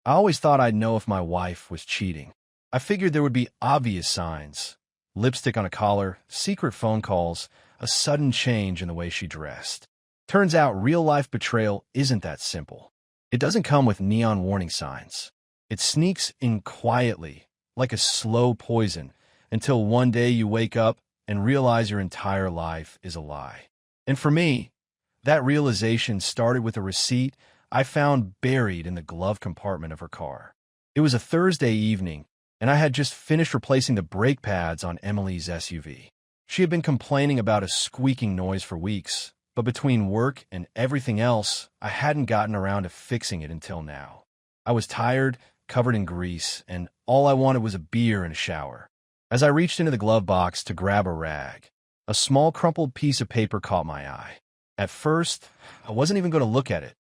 I always thought I'd know if my wife was cheating. I figured there would be obvious signs: lipstick on a collar, secret phone calls, a sudden change in the way she dressed. Turns out real-life betrayal isn't that simple. It doesn't come with neon warning signs. It sneaks in quietly, like a slow poison, until one day you wake up and realize your entire life is a lie. And for me, that realization started with a receipt I found buried in the glove compartment of her car. It was a Thursday evening, and I had just finished replacing the brake pads on Emily's SUV. She had been complaining about a squeaking noise for weeks, but between work and everything else, I hadn't gotten around to fixing it until now. I was tired, covered in grease, and all I wanted was a beer and a shower. As I reached into the glove box to grab a rag, a small crumpled piece of paper caught my eye. At first, I wasn't even going to look at it.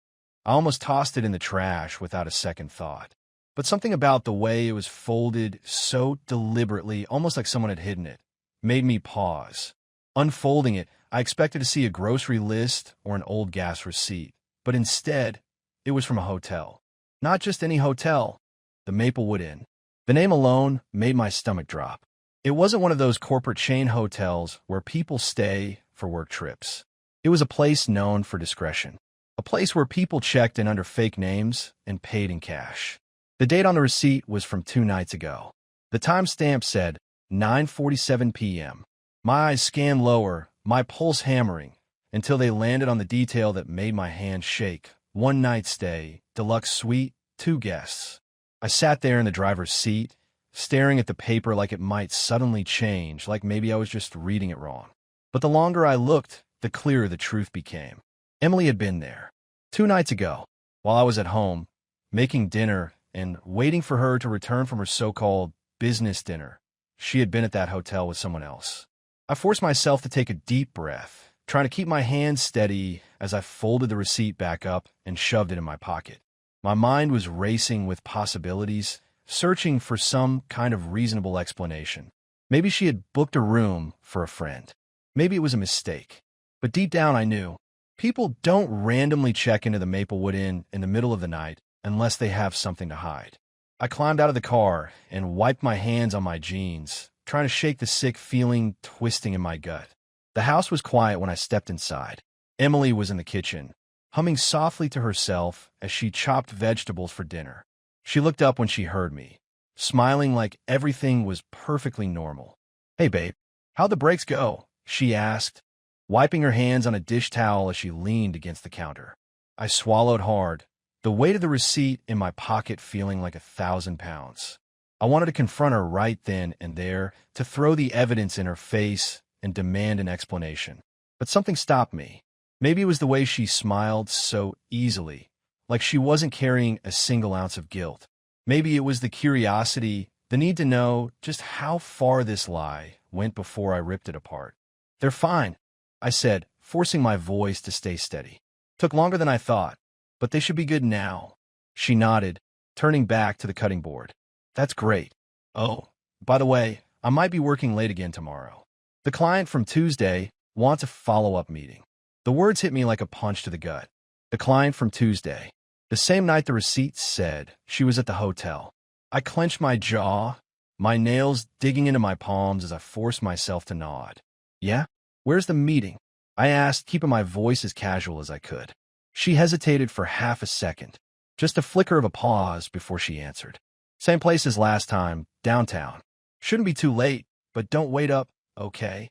I almost tossed it in the trash without a second thought. But something about the way it was folded so deliberately, almost like someone had hidden it, made me pause. Unfolding it, I expected to see a grocery list or an old gas receipt, but instead, it was from a hotel. Not just any hotel, the Maplewood Inn. The name alone made my stomach drop. It wasn't one of those corporate chain hotels where people stay for work trips. It was a place known for discretion. A place where people checked in under fake names and paid in cash. The date on the receipt was from 2 nights ago. The timestamp said 9:47 p.m. My eyes scanned lower, my pulse hammering, until they landed on the detail that made my hands shake. 1 night stay, deluxe suite, 2 guests. I sat there in the driver's seat, staring at the paper like it might suddenly change, like maybe I was just reading it wrong. But the longer I looked, the clearer the truth became. Emily had been there 2 nights ago, while I was at home, making dinner and waiting for her to return from her so-called business dinner. She had been at that hotel with someone else. I forced myself to take a deep breath, trying to keep my hands steady as I folded the receipt back up and shoved it in my pocket. My mind was racing with possibilities, searching for some kind of reasonable explanation. Maybe she had booked a room for a friend. Maybe it was a mistake. But deep down I knew, people don't randomly check into the Maplewood Inn in the middle of the night unless they have something to hide. I climbed out of the car and wiped my hands on my jeans, trying to shake the sick feeling twisting in my gut. The house was quiet when I stepped inside. Emily was in the kitchen, humming softly to herself as she chopped vegetables for dinner. She looked up when she heard me, smiling like everything was perfectly normal. "Hey, babe, how'd the breaks go?" she asked, wiping her hands on a dish towel as she leaned against the counter. I swallowed hard, the weight of the receipt in my pocket feeling like 1,000 pounds. I wanted to confront her right then and there, to throw the evidence in her face and demand an explanation. But something stopped me. Maybe it was the way she smiled so easily, like she wasn't carrying a single ounce of guilt. Maybe it was the curiosity, the need to know just how far this lie went before I ripped it apart. "They're fine," I said, forcing my voice to stay steady. "Took longer than I thought, but they should be good now." She nodded, turning back to the cutting board. "That's great. Oh, by the way, I might be working late again tomorrow. The client from Tuesday wants a follow-up meeting." The words hit me like a punch to the gut. The client from Tuesday. The same night the receipt said she was at the hotel. I clenched my jaw, my nails digging into my palms as I forced myself to nod. "Yeah? Where's the meeting?" I asked, keeping my voice as casual as I could. She hesitated for half a second, just a flicker of a pause before she answered. "Same place as last time, downtown. Shouldn't be too late, but don't wait up, okay?"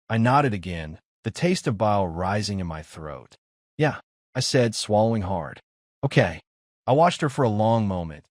I nodded again, the taste of bile rising in my throat. "Yeah," I said, swallowing hard. "Okay." I watched her for a long moment,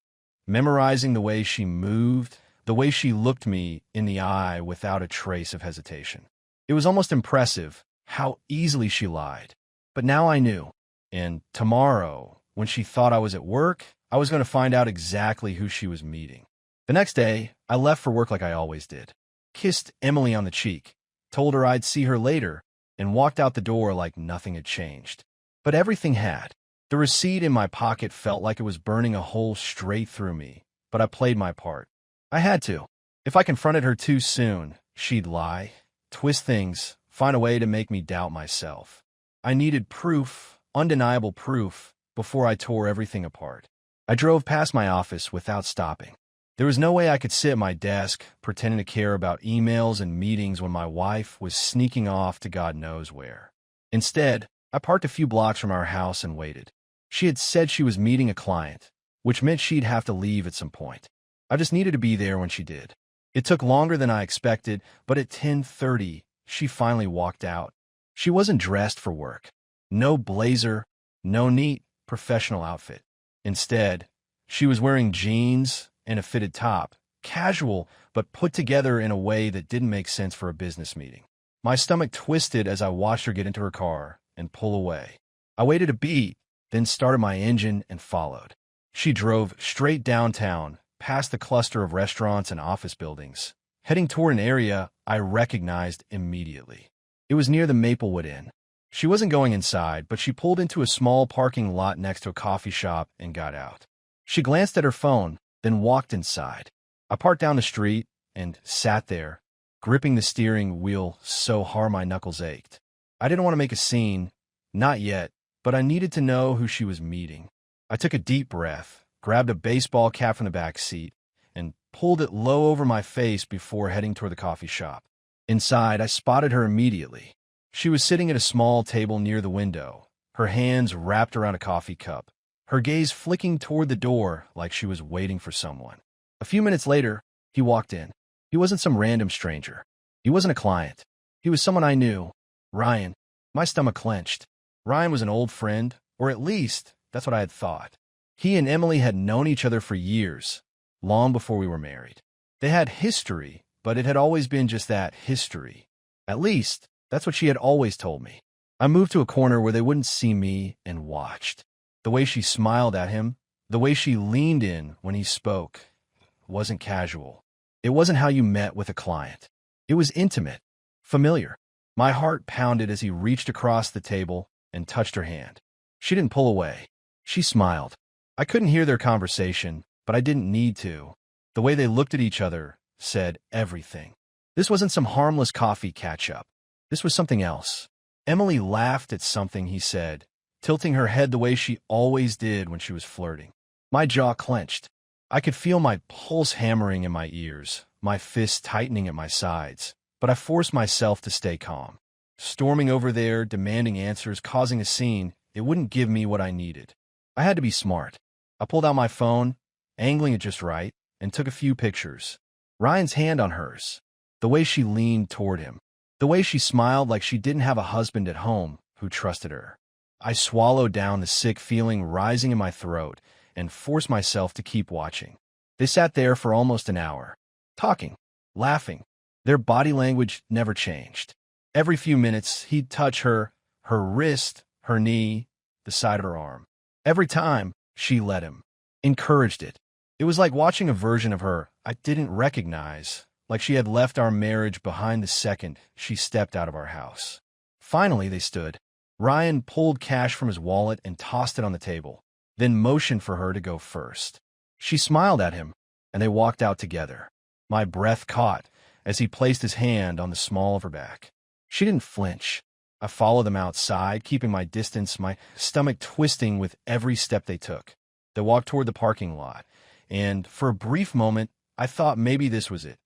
memorizing the way she moved, the way she looked me in the eye without a trace of hesitation. It was almost impressive how easily she lied. But now I knew. And tomorrow, when she thought I was at work, I was going to find out exactly who she was meeting. The next day, I left for work like I always did. Kissed Emily on the cheek, told her I'd see her later, and walked out the door like nothing had changed. But everything had. The receipt in my pocket felt like it was burning a hole straight through me, but I played my part. I had to. If I confronted her too soon, she'd lie, twist things, find a way to make me doubt myself. I needed proof, undeniable proof, before I tore everything apart. I drove past my office without stopping. There was no way I could sit at my desk, pretending to care about emails and meetings when my wife was sneaking off to God knows where. Instead, I parked a few blocks from our house and waited. She had said she was meeting a client, which meant she'd have to leave at some point. I just needed to be there when she did. It took longer than I expected, but at 10:30, she finally walked out. She wasn't dressed for work. No blazer, no neat, professional outfit. Instead, she was wearing jeans and a fitted top, casual, but put together in a way that didn't make sense for a business meeting. My stomach twisted as I watched her get into her car and pull away. I waited a beat, then started my engine and followed. She drove straight downtown, past the cluster of restaurants and office buildings, heading toward an area I recognized immediately. It was near the Maplewood Inn. She wasn't going inside, but she pulled into a small parking lot next to a coffee shop and got out. She glanced at her phone, then walked inside. I parked down the street and sat there, gripping the steering wheel so hard my knuckles ached. I didn't want to make a scene, not yet, but I needed to know who she was meeting. I took a deep breath, grabbed a baseball cap from the back seat, and pulled it low over my face before heading toward the coffee shop. Inside, I spotted her immediately. She was sitting at a small table near the window, her hands wrapped around a coffee cup, her gaze flicking toward the door like she was waiting for someone. A few minutes later, he walked in. He wasn't some random stranger. He wasn't a client. He was someone I knew. Ryan. My stomach clenched. Ryan was an old friend, or at least, that's what I had thought. He and Emily had known each other for years, long before we were married. They had history, but it had always been just that, history. At least, that's what she had always told me. I moved to a corner where they wouldn't see me and watched. The way she smiled at him, the way she leaned in when he spoke, wasn't casual. It wasn't how you met with a client. It was intimate, familiar. My heart pounded as he reached across the table and touched her hand. She didn't pull away. She smiled. I couldn't hear their conversation, but I didn't need to. The way they looked at each other said everything. This wasn't some harmless coffee catch-up. This was something else. Emily laughed at something he said, tilting her head the way she always did when she was flirting. My jaw clenched. I could feel my pulse hammering in my ears, my fists tightening at my sides, but I forced myself to stay calm. Storming over there, demanding answers, causing a scene, it wouldn't give me what I needed. I had to be smart. I pulled out my phone, angling it just right, and took a few pictures. Ryan's hand on hers, the way she leaned toward him, the way she smiled like she didn't have a husband at home who trusted her. I swallowed down the sick feeling rising in my throat and forced myself to keep watching. They sat there for almost an hour, talking, laughing. Their body language never changed. Every few minutes, he'd touch her wrist, her knee, the side of her arm. Every time, she let him, encouraged it. It was like watching a version of her I didn't recognize, like she had left our marriage behind the second she stepped out of our house. Finally, they stood. Ryan pulled cash from his wallet and tossed it on the table, then motioned for her to go first. She smiled at him, and they walked out together. My breath caught as he placed his hand on the small of her back. She didn't flinch. I followed them outside, keeping my distance, my stomach twisting with every step they took. They walked toward the parking lot, and for a brief moment, I thought maybe this was it.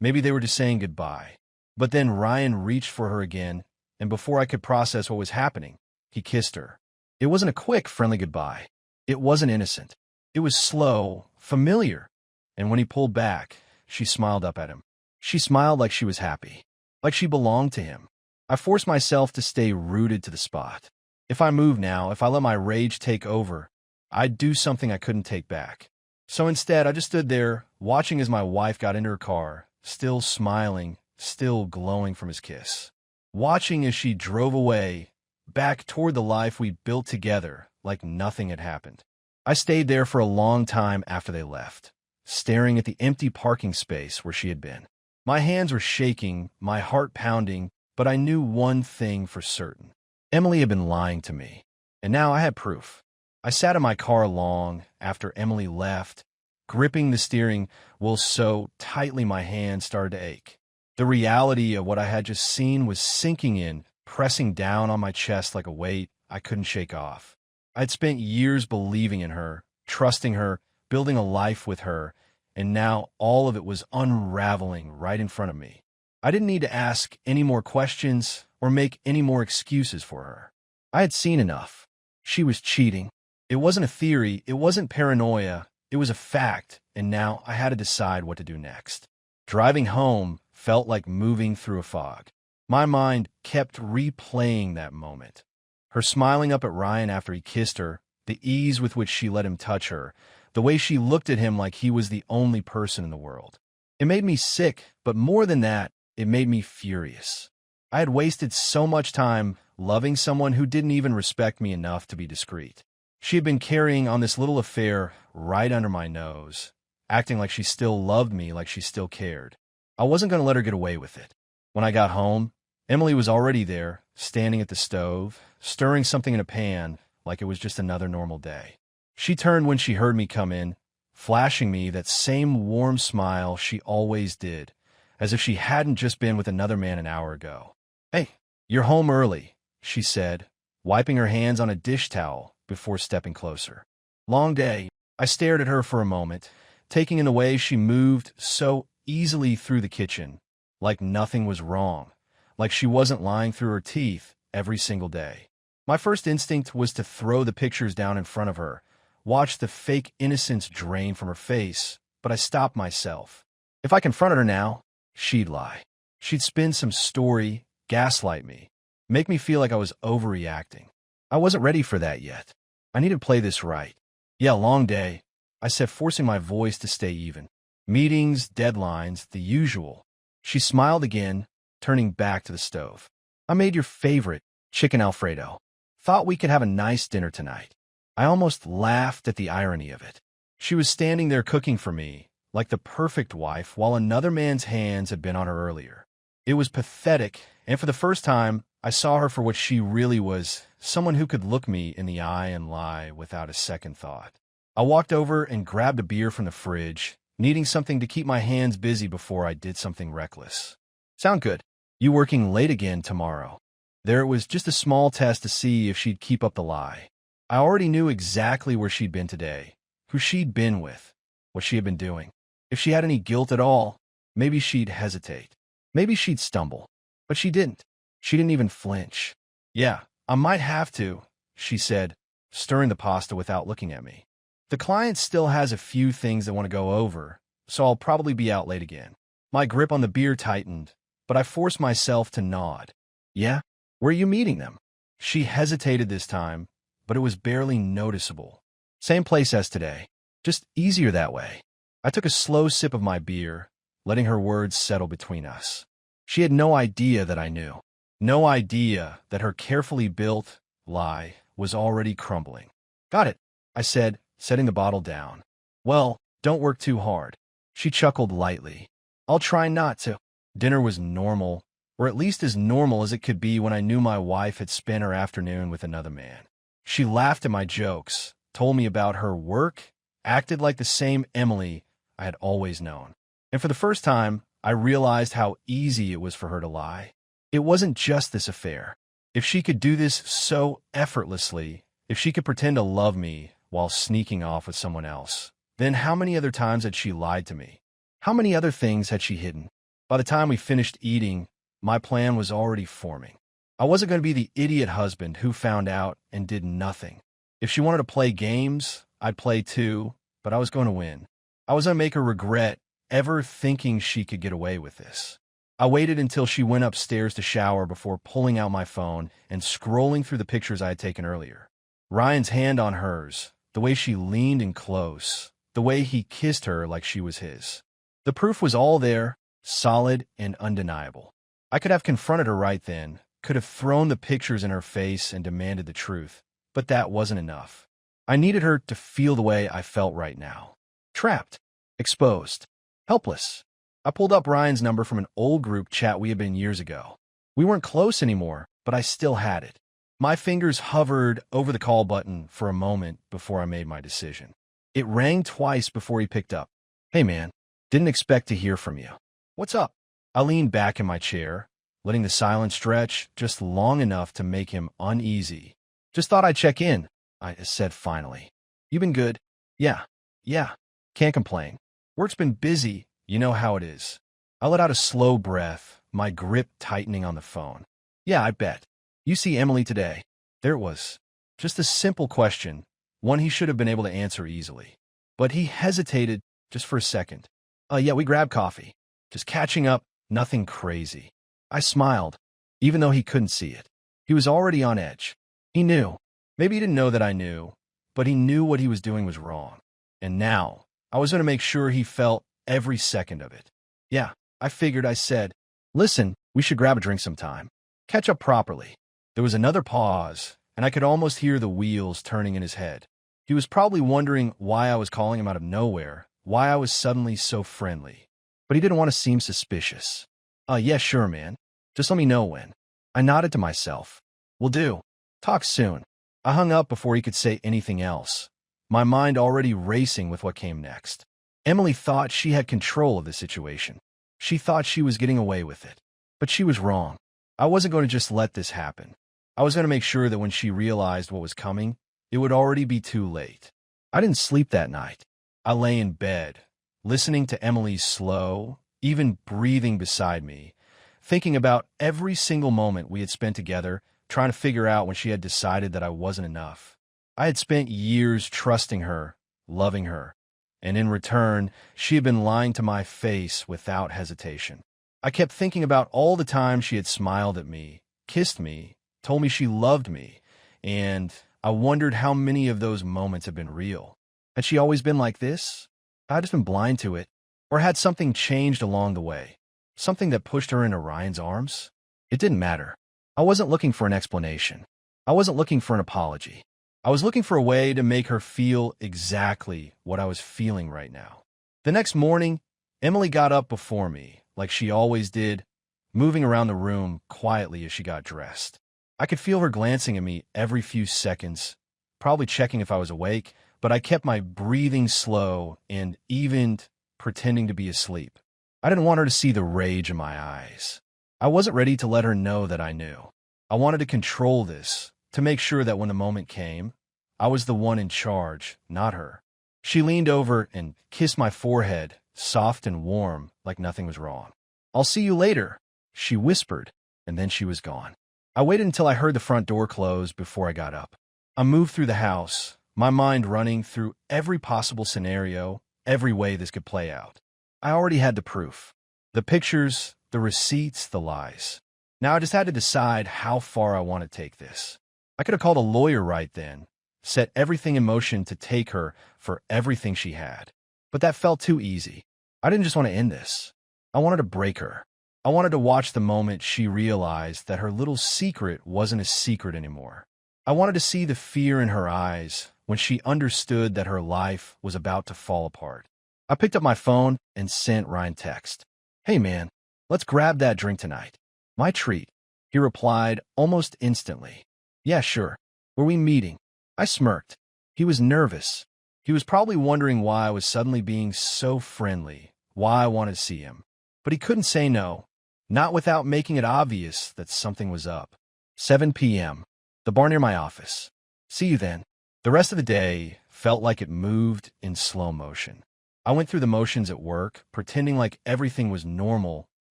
Maybe they were just saying goodbye. But then Ryan reached for her again, and before I could process what was happening, he kissed her. It wasn't a quick, friendly goodbye. It wasn't innocent. It was slow, familiar. And when he pulled back, she smiled up at him. She smiled like she was happy, like she belonged to him. I forced myself to stay rooted to the spot. If I moved now, if I let my rage take over, I'd do something I couldn't take back. So instead, I just stood there, watching as my wife got into her car, still smiling, still glowing from his kiss. Watching as she drove away, back toward the life we built together, like nothing had happened. I stayed there for a long time after they left, staring at the empty parking space where she had been. My hands were shaking, my heart pounding, but I knew one thing for certain. Emily had been lying to me, and now I had proof. I sat in my car long after Emily left, gripping the steering wheel so tightly my hands started to ache. The reality of what I had just seen was sinking in, pressing down on my chest like a weight I couldn't shake off. I'd spent years believing in her, trusting her, building a life with her, and now all of it was unraveling right in front of me. I didn't need to ask any more questions or make any more excuses for her. I had seen enough. She was cheating. It wasn't a theory, it wasn't paranoia, it was a fact, and now I had to decide what to do next. Driving home felt like moving through a fog. My mind kept replaying that moment. Her smiling up at Ryan after he kissed her, the ease with which she let him touch her, the way she looked at him like he was the only person in the world. It made me sick, but more than that, it made me furious. I had wasted so much time loving someone who didn't even respect me enough to be discreet. She had been carrying on this little affair right under my nose, acting like she still loved me, like she still cared. I wasn't going to let her get away with it. When I got home, Emily was already there, standing at the stove, stirring something in a pan like it was just another normal day. She turned when she heard me come in, flashing me that same warm smile she always did, as if she hadn't just been with another man an hour ago. "Hey, you're home early," she said, wiping her hands on a dish towel before stepping closer. "Long day." I stared at her for a moment, taking in the way she moved so easily through the kitchen, like nothing was wrong, like she wasn't lying through her teeth every single day. My first instinct was to throw the pictures down in front of her, watch the fake innocence drain from her face, but I stopped myself. If I confronted her now, she'd lie. She'd spin some story, gaslight me, make me feel like I was overreacting. I wasn't ready for that yet. I needed to play this right. "Yeah, long day," I said, forcing my voice to stay even. "Meetings, deadlines, the usual." She smiled again, turning back to the stove. "I made your favorite, chicken Alfredo. Thought we could have a nice dinner tonight." I almost laughed at the irony of it. She was standing there cooking for me, like the perfect wife, while another man's hands had been on her earlier. It was pathetic, and for the first time, I saw her for what she really was, someone who could look me in the eye and lie without a second thought. I walked over and grabbed a beer from the fridge, needing something to keep my hands busy before I did something reckless. "Sound good. You working late again tomorrow?" There it was, just a small test to see if she'd keep up the lie. I already knew exactly where she'd been today, who she'd been with, what she had been doing. If she had any guilt at all, maybe she'd hesitate. Maybe she'd stumble. But she didn't. She didn't even flinch. "Yeah, I might have to," she said, stirring the pasta without looking at me. "The client still has a few things they want to go over, so I'll probably be out late again." My grip on the beer tightened, but I forced myself to nod. "Yeah? Where are you meeting them?" She hesitated this time, but it was barely noticeable. "Same place as today. Just easier that way." I took a slow sip of my beer, letting her words settle between us. She had no idea that I knew. No idea that her carefully built lie was already crumbling. "Got it," I said, setting the bottle down. "Well, don't work too hard." She chuckled lightly. "I'll try not to." Dinner was normal, or at least as normal as it could be when I knew my wife had spent her afternoon with another man. She laughed at my jokes, told me about her work, acted like the same Emily I had always known. And for the first time, I realized how easy it was for her to lie. It wasn't just this affair. If she could do this so effortlessly, if she could pretend to love me while sneaking off with someone else, then how many other times had she lied to me? How many other things had she hidden? By the time we finished eating, my plan was already forming. I wasn't going to be the idiot husband who found out and did nothing. If she wanted to play games, I'd play too, but I was going to win. I was going to make her regret ever thinking she could get away with this. I waited until she went upstairs to shower before pulling out my phone and scrolling through the pictures I had taken earlier. Ryan's hand on hers, the way she leaned in close, the way he kissed her like she was his. The proof was all there, solid and undeniable. I could have confronted her right then, could have thrown the pictures in her face and demanded the truth, but that wasn't enough. I needed her to feel the way I felt right now. Trapped, exposed, helpless. I pulled up Ryan's number from an old group chat we had been years ago. We weren't close anymore, but I still had it. My fingers hovered over the call button for a moment before I made my decision. It rang twice before he picked up. "Hey man, didn't expect to hear from you. What's up?" I leaned back in my chair, letting the silence stretch just long enough to make him uneasy. "Just thought I'd check in," I said finally. "You been good?" Yeah, yeah, can't complain. Work's been busy, you know how it is. I let out a slow breath, my grip tightening on the phone. Yeah, I bet. You see Emily today. There it was. Just a simple question, one he should have been able to answer easily. But he hesitated just for a second. Yeah, we grabbed coffee. Just catching up, nothing crazy. I smiled, even though he couldn't see it. He was already on edge. He knew. Maybe he didn't know that I knew, but he knew what he was doing was wrong. And now, I was going to make sure he felt every second of it. Yeah, I figured. I said, listen, we should grab a drink sometime. Catch up properly. There was another pause, and I could almost hear the wheels turning in his head. He was probably wondering why I was calling him out of nowhere, why I was suddenly so friendly. But he didn't want to seem suspicious. Yeah, sure, man. Just let me know when. I nodded to myself. Will do. Talk soon. I hung up before he could say anything else, my mind already racing with what came next. Emily thought she had control of the situation. She thought she was getting away with it. But she was wrong. I wasn't going to just let this happen. I was going to make sure that when she realized what was coming, it would already be too late. I didn't sleep that night. I lay in bed, listening to Emily's slow, even breathing beside me, thinking about every single moment we had spent together, trying to figure out when she had decided that I wasn't enough. I had spent years trusting her, loving her, and in return, she had been lying to my face without hesitation. I kept thinking about all the times she had smiled at me, kissed me, told me she loved me, and I wondered how many of those moments had been real. Had she always been like this? I had just been blind to it. Or had something changed along the way? Something that pushed her into Ryan's arms? It didn't matter. I wasn't looking for an explanation. I wasn't looking for an apology. I was looking for a way to make her feel exactly what I was feeling right now. The next morning, Emily got up before me, like she always did, moving around the room quietly as she got dressed. I could feel her glancing at me every few seconds, probably checking if I was awake, but I kept my breathing slow and even pretending to be asleep. I didn't want her to see the rage in my eyes. I wasn't ready to let her know that I knew. I wanted to control this, to make sure that when the moment came, I was the one in charge, not her. She leaned over and kissed my forehead, soft and warm, like nothing was wrong. I'll see you later, she whispered, and then she was gone. I waited until I heard the front door close before I got up. I moved through the house, my mind running through every possible scenario, every way this could play out. I already had the proof. The pictures, the receipts, the lies. Now I just had to decide how far I want to take this. I could have called a lawyer right then, set everything in motion to take her for everything she had. But that felt too easy. I didn't just want to end this. I wanted to break her. I wanted to watch the moment she realized that her little secret wasn't a secret anymore. I wanted to see the fear in her eyes when she understood that her life was about to fall apart. I picked up my phone and sent Ryan text. Hey man, let's grab that drink tonight. My treat. He replied almost instantly. Yeah, sure. Were we meeting? I smirked. He was nervous. He was probably wondering why I was suddenly being so friendly, why I wanted to see him. But he couldn't say no, not without making it obvious that something was up. 7 p.m. The bar near my office. See you then. The rest of the day felt like it moved in slow motion. I went through the motions at work, pretending like everything was normal,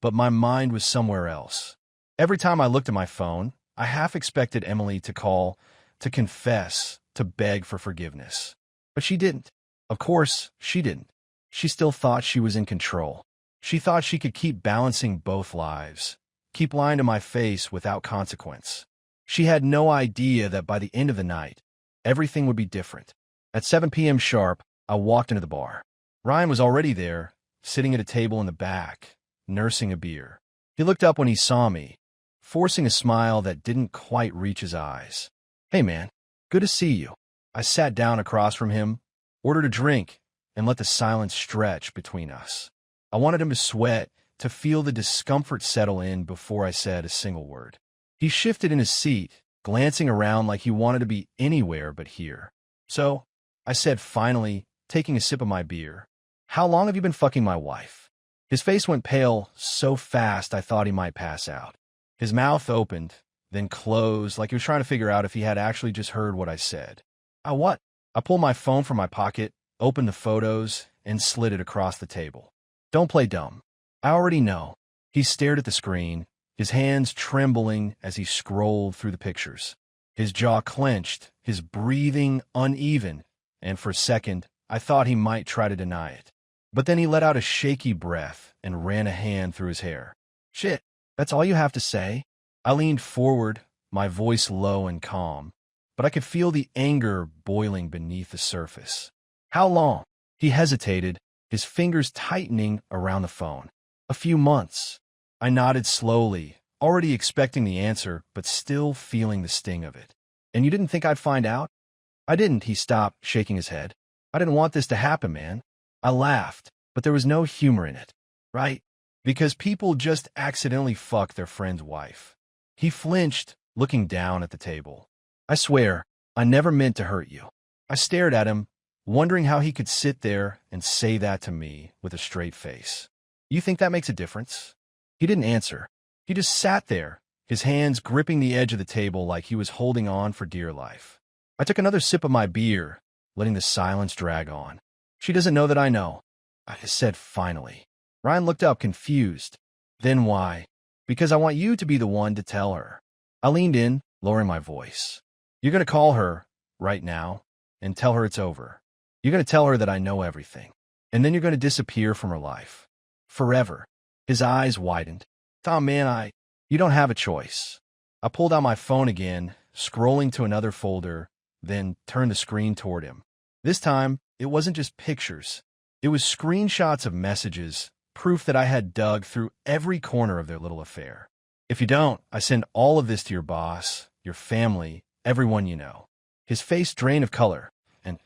but my mind was somewhere else. Every time I looked at my phone, I half expected Emily to call, to confess, to beg for forgiveness. But she didn't. Of course, she didn't. She still thought she was in control. She thought she could keep balancing both lives, keep lying to my face without consequence. She had no idea that by the end of the night, everything would be different. At 7 p.m. sharp, I walked into the bar. Ryan was already there, sitting at a table in the back, nursing a beer. He looked up when he saw me, forcing a smile that didn't quite reach his eyes. Hey man, good to see you. I sat down across from him, ordered a drink, and let the silence stretch between us. I wanted him to sweat, to feel the discomfort settle in before I said a single word. He shifted in his seat, glancing around like he wanted to be anywhere but here. So, I said finally, taking a sip of my beer, how long have you been fucking my wife? His face went pale so fast I thought he might pass out. His mouth opened, then closed like he was trying to figure out if he had actually just heard what I said. What? I pulled my phone from my pocket, opened the photos, and slid it across the table. Don't play dumb. I already know. He stared at the screen, his hands trembling as he scrolled through the pictures. His jaw clenched, his breathing uneven, and for a second, I thought he might try to deny it. But then he let out a shaky breath and ran a hand through his hair. Shit, that's all you have to say? I leaned forward, my voice low and calm, but I could feel the anger boiling beneath the surface. How long? He hesitated, his fingers tightening around the phone. A few months. I nodded slowly, already expecting the answer, but still feeling the sting of it. And you didn't think I'd find out? I didn't, he stopped, shaking his head. I didn't want this to happen, man. I laughed, but there was no humor in it, right? Because people just accidentally fuck their friend's wife. He flinched, looking down at the table. I swear, I never meant to hurt you. I stared at him, wondering how he could sit there and say that to me with a straight face. You think that makes a difference? He didn't answer. He just sat there, his hands gripping the edge of the table like he was holding on for dear life. I took another sip of my beer, letting the silence drag on. She doesn't know that I know, I said finally. Ryan looked up, confused. Then why? Because I want you to be the one to tell her. I leaned in, lowering my voice. You're going to call her, right now, and tell her it's over. You're going to tell her that I know everything. And then you're going to disappear from her life. Forever. His eyes widened. Tom, man, you don't have a choice. I pulled out my phone again, scrolling to another folder, then turned the screen toward him. This time, it wasn't just pictures. It was screenshots of messages, proof that I had dug through every corner of their little affair. If you don't, I send all of this to your boss, your family, everyone you know. His face drained of color, and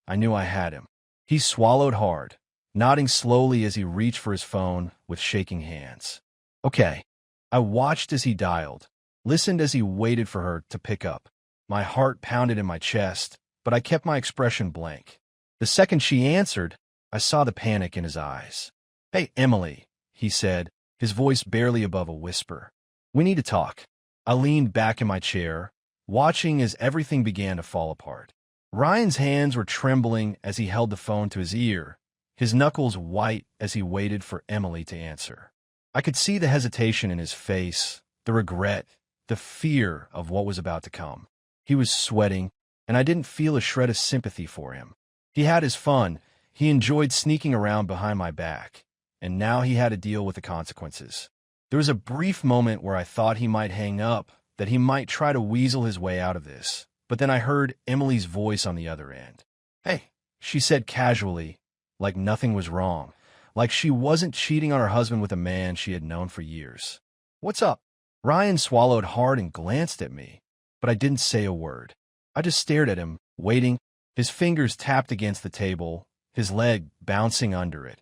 I knew I had him. He swallowed hard, nodding slowly as he reached for his phone with shaking hands. Okay. I watched as he dialed, listened as he waited for her to pick up. My heart pounded in my chest, but I kept my expression blank. The second she answered, I saw the panic in his eyes. Hey, Emily, he said, his voice barely above a whisper. We need to talk. I leaned back in my chair, watching as everything began to fall apart. Ryan's hands were trembling as he held the phone to his ear, his knuckles white as he waited for Emily to answer. I could see the hesitation in his face, the regret, the fear of what was about to come. He was sweating, and I didn't feel a shred of sympathy for him. He had his fun. He enjoyed sneaking around behind my back, and now he had to deal with the consequences. There was a brief moment where I thought he might hang up, that he might try to weasel his way out of this, but then I heard Emily's voice on the other end. Hey, she said casually, like nothing was wrong, like she wasn't cheating on her husband with a man she had known for years. What's up? Ryan swallowed hard and glanced at me, but I didn't say a word. I just stared at him, waiting. His fingers tapped against the table, his leg bouncing under it,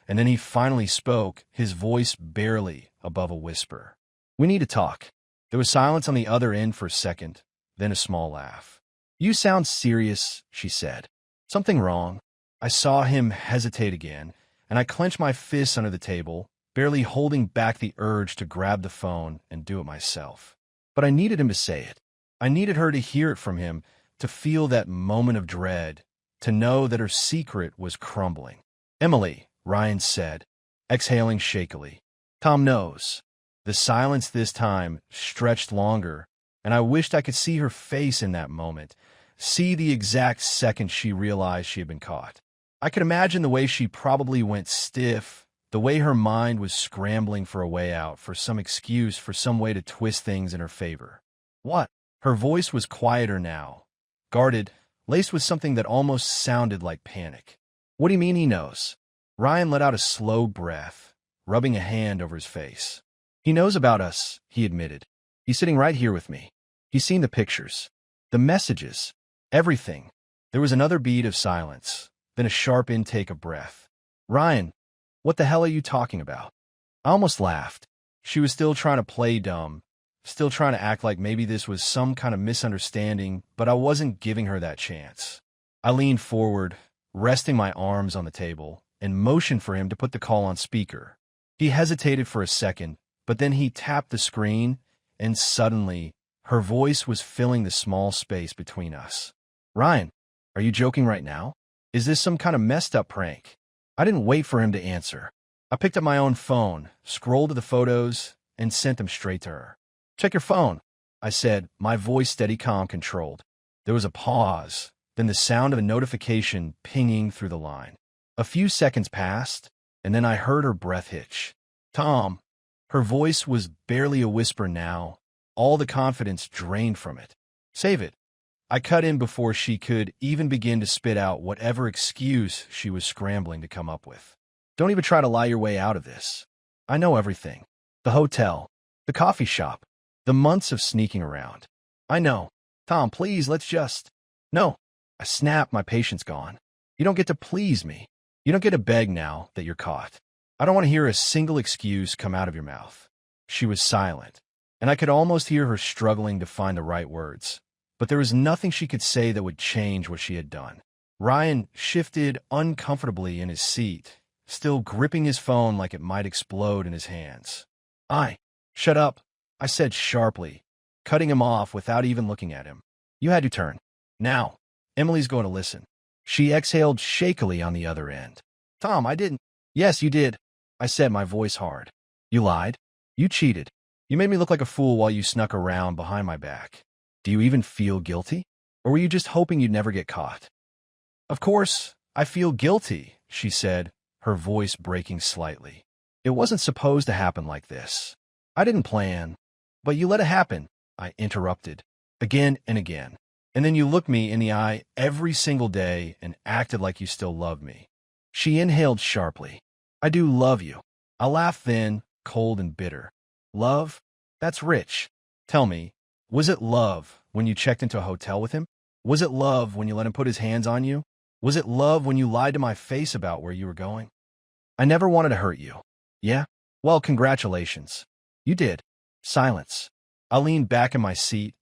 and then he finally spoke, his voice barely above a whisper. We need to talk. There was silence on the other end for a second, then a small laugh. You sound serious, she said. Something wrong? I saw him hesitate again, and I clenched my fists under the table, barely holding back the urge to grab the phone and do it myself. But I needed him to say it. I needed her to hear it from him, to feel that moment of dread, to know that her secret was crumbling. Emily, Ryan said, exhaling shakily. Tom knows. The silence this time stretched longer, and I wished I could see her face in that moment, see the exact second she realized she had been caught. I could imagine the way she probably went stiff, the way her mind was scrambling for a way out, for some excuse, for some way to twist things in her favor. What? Her voice was quieter now, guarded, laced with something that almost sounded like panic. What do you mean he knows? Ryan let out a slow breath, rubbing a hand over his face. He knows about us, he admitted. He's sitting right here with me. He's seen the pictures, the messages, everything. There was another beat of silence, then a sharp intake of breath. Ryan, what the hell are you talking about? I almost laughed. She was still trying to play dumb, still trying to act like maybe this was some kind of misunderstanding, but I wasn't giving her that chance. I leaned forward, resting my arms on the table, and motioned for him to put the call on speaker. He hesitated for a second, but then he tapped the screen, and suddenly, her voice was filling the small space between us. Ryan, are you joking right now? Is this some kind of messed up prank? I didn't wait for him to answer. I picked up my own phone, scrolled to the photos, and sent them straight to her. Check your phone, I said, my voice steady, calm, controlled. There was a pause, then the sound of a notification pinging through the line. A few seconds passed, and then I heard her breath hitch. Tom. Her voice was barely a whisper now, all the confidence drained from it. Save it. I cut in before she could even begin to spit out whatever excuse she was scrambling to come up with. Don't even try to lie your way out of this. I know everything. The hotel, the coffee shop, the months of sneaking around. I know. Tom, please, let's just... No. I snapped, my patience gone. You don't get to please me. You don't get to beg now that you're caught. I don't want to hear a single excuse come out of your mouth. She was silent, and I could almost hear her struggling to find the right words. But there was nothing she could say that would change what she had done. Ryan shifted uncomfortably in his seat, still gripping his phone like it might explode in his hands. Shut up, I said sharply, cutting him off without even looking at him. You had your turn. Now, Emily's going to listen. She exhaled shakily on the other end. Tom, I didn't. Yes, you did, I said, my voice hard. You lied. You cheated. You made me look like a fool while you snuck around behind my back. Do you even feel guilty? Or were you just hoping you'd never get caught? Of course, I feel guilty, she said, her voice breaking slightly. It wasn't supposed to happen like this. I didn't plan. But you let it happen, I interrupted, again and again. And then you looked me in the eye every single day and acted like you still loved me. She inhaled sharply. I do love you. I laughed then, cold and bitter. Love? That's rich. Tell me, was it love when you checked into a hotel with him? Was it love when you let him put his hands on you? Was it love when you lied to my face about where you were going? I never wanted to hurt you. Yeah? Well, congratulations. You did. Silence. I leaned back in my seat,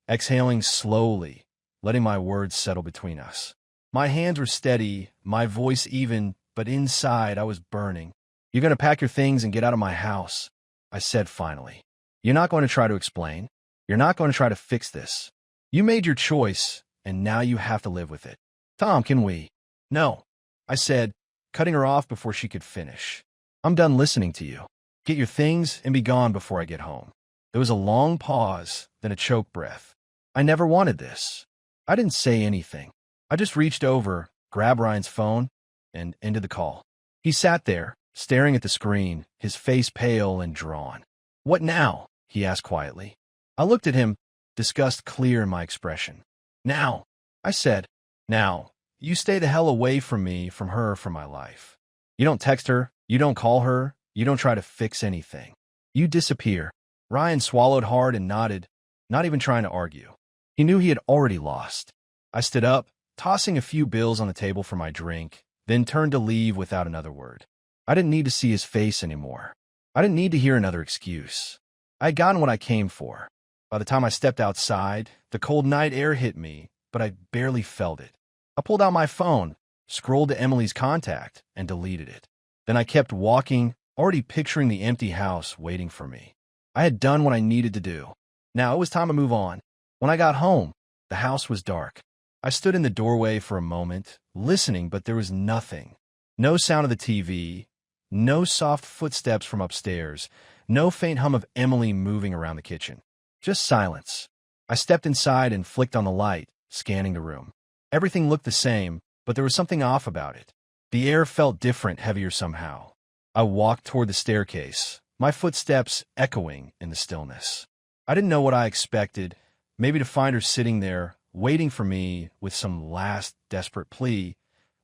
exhaling slowly, letting my words settle between us. My hands were steady, my voice even, but inside I was burning. You're going to pack your things and get out of my house, I said finally. You're not going to try to explain. You're not going to try to fix this. You made your choice, and now you have to live with it. Tom, can we? No, I said, cutting her off before she could finish. I'm done listening to you. Get your things and be gone before I get home. There was a long pause, then a choked breath. I never wanted this. I didn't say anything. I just reached over, grabbed Ryan's phone, and ended the call. He sat there, staring at the screen, his face pale and drawn. What now? He asked quietly. I looked at him, disgust clear in my expression. Now, I said, now, you stay the hell away from me, from her, from my life. You don't text her, you don't call her, you don't try to fix anything. You disappear. Ryan swallowed hard and nodded, not even trying to argue. He knew he had already lost. I stood up, tossing a few bills on the table for my drink, then turned to leave without another word. I didn't need to see his face anymore. I didn't need to hear another excuse. I had gotten what I came for. By the time I stepped outside, the cold night air hit me, but I barely felt it. I pulled out my phone, scrolled to Emily's contact, and deleted it. Then I kept walking, already picturing the empty house waiting for me. I had done what I needed to do. Now it was time to move on. When I got home, the house was dark. I stood in the doorway for a moment, listening, but there was nothing. No sound of the TV, no soft footsteps from upstairs, no faint hum of Emily moving around the kitchen. Just silence. I stepped inside and flicked on the light, scanning the room. Everything looked the same, but there was something off about it. The air felt different, heavier somehow. I walked toward the staircase, my footsteps echoing in the stillness. I didn't know what I expected, maybe to find her sitting there, waiting for me with some last desperate plea,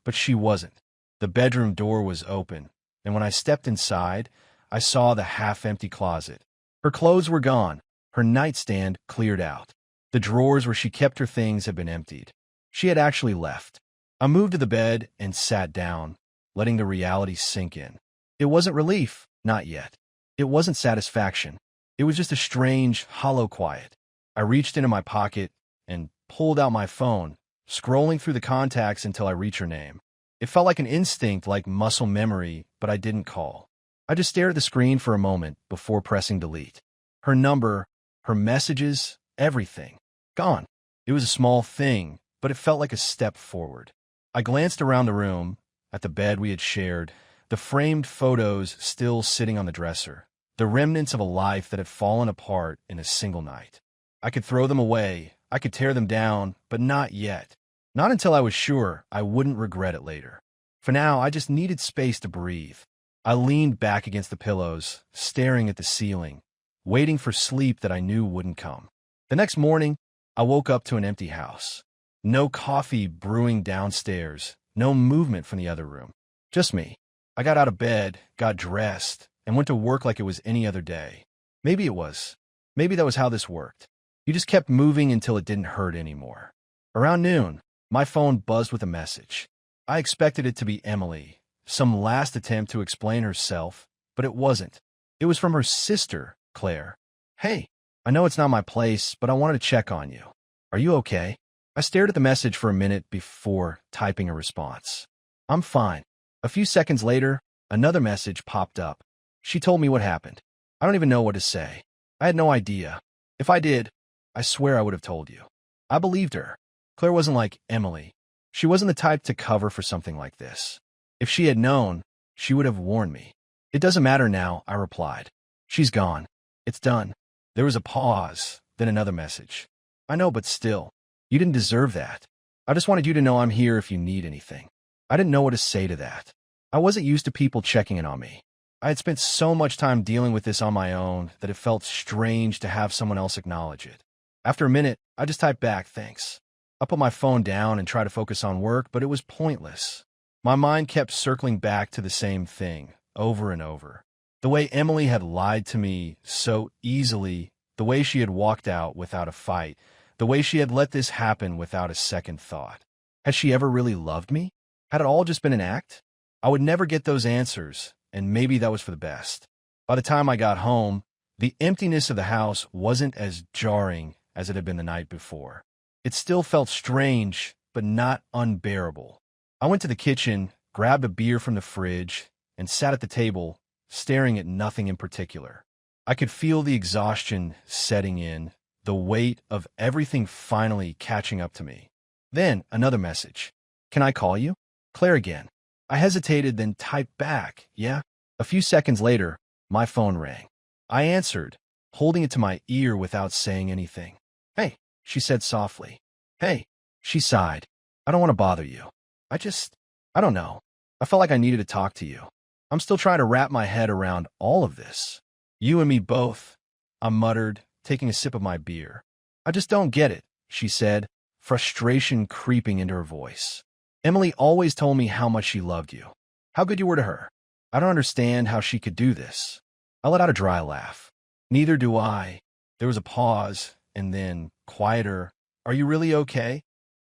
but she wasn't. The bedroom door was open, and when I stepped inside, I saw the half-empty closet. Her clothes were gone, her nightstand cleared out. The drawers where she kept her things had been emptied. She had actually left. I moved to the bed and sat down, letting the reality sink in. It wasn't relief, not yet. It wasn't satisfaction. It was just a strange, hollow quiet. I reached into my pocket and pulled out my phone, scrolling through the contacts until I reached her name. It felt like an instinct, like muscle memory, but I didn't call. I just stared at the screen for a moment before pressing delete. Her number, her messages, everything. Gone. It was a small thing, but it felt like a step forward. I glanced around the room, at the bed we had shared, the framed photos still sitting on the dresser, the remnants of a life that had fallen apart in a single night. I could throw them away, I could tear them down, but not yet. Not until I was sure I wouldn't regret it later. For now, I just needed space to breathe. I leaned back against the pillows, staring at the ceiling, waiting for sleep that I knew wouldn't come. The next morning, I woke up to an empty house. No coffee brewing downstairs, no movement from the other room. Just me. I got out of bed, got dressed, and went to work like it was any other day. Maybe it was. Maybe that was how this worked. You just kept moving until it didn't hurt anymore. Around noon, my phone buzzed with a message. I expected it to be Emily, some last attempt to explain herself, but it wasn't. It was from her sister, Claire. "Hey, I know it's not my place, but I wanted to check on you. Are you okay?" I stared at the message for a minute before typing a response. "I'm fine." A few seconds later, another message popped up. She told me what happened. I don't even know what to say. I had no idea. If I did, I swear I would have told you. I believed her. Claire wasn't like Emily. She wasn't the type to cover for something like this. If she had known, she would have warned me. "It doesn't matter now," I replied. "She's gone. It's done." There was a pause, then another message. "I know, but still, you didn't deserve that. I just wanted you to know I'm here if you need anything." I didn't know what to say to that. I wasn't used to people checking in on me. I had spent so much time dealing with this on my own that it felt strange to have someone else acknowledge it. After a minute, I just typed back, "Thanks." I put my phone down and tried to focus on work, but it was pointless. My mind kept circling back to the same thing, over and over. The way Emily had lied to me so easily, the way she had walked out without a fight, the way she had let this happen without a second thought. Had she ever really loved me? Had it all just been an act? I would never get those answers, and maybe that was for the best. By the time I got home, the emptiness of the house wasn't as jarring as it had been the night before. It still felt strange, but not unbearable. I went to the kitchen, grabbed a beer from the fridge, and sat at the table, staring at nothing in particular. I could feel the exhaustion setting in, the weight of everything finally catching up to me. Then another message. "Can I call you?" Claire again. I hesitated, then typed back, "Yeah." A few seconds later, my phone rang. I answered, holding it to my ear without saying anything. "Hey," she said softly. "Hey," she sighed. "I don't want to bother you. I don't know. I felt like I needed to talk to you. I'm still trying to wrap my head around all of this. You and me both," I muttered, taking a sip of my beer. "I just don't get it," she said, frustration creeping into her voice. "Emily always told me how much she loved you, how good you were to her. I don't understand how she could do this." I let out a dry laugh. "Neither do I." There was a pause, and then, quieter, "Are you really okay?"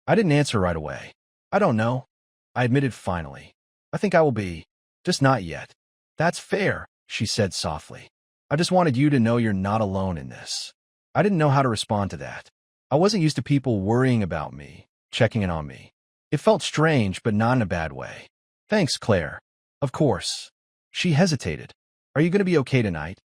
I didn't answer right away. "I don't know," I admitted finally. "I think I will be, just not yet." "That's fair," she said softly. "I just wanted you to know you're not alone in this." I didn't know how to respond to that. I wasn't used to people worrying about me, checking in on me. It felt strange, but not in a bad way. "Thanks, Claire." "Of course." She hesitated. "Are you going to be okay tonight?"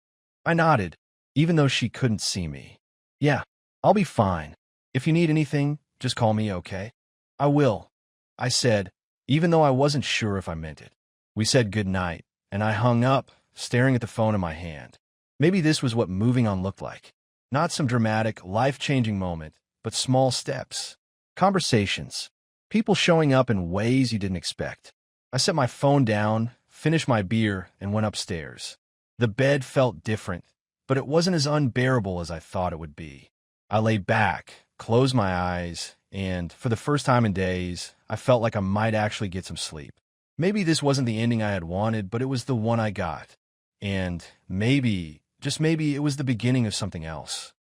I nodded, even though she couldn't see me. "Yeah, I'll be fine. If you need anything, just call me, okay?" "I will," I said, even though I wasn't sure if I meant it. We said goodnight, and I hung up, staring at the phone in my hand. Maybe this was what moving on looked like. Not some dramatic, life-changing moment, but small steps. Conversations. People showing up in ways you didn't expect. I set my phone down, finished my beer, and went upstairs. The bed felt different, but it wasn't as unbearable as I thought it would be. I lay back, closed my eyes, and, for the first time in days, I felt like I might actually get some sleep. Maybe this wasn't the ending I had wanted, but it was the one I got. And maybe, just maybe, it was the beginning of something else.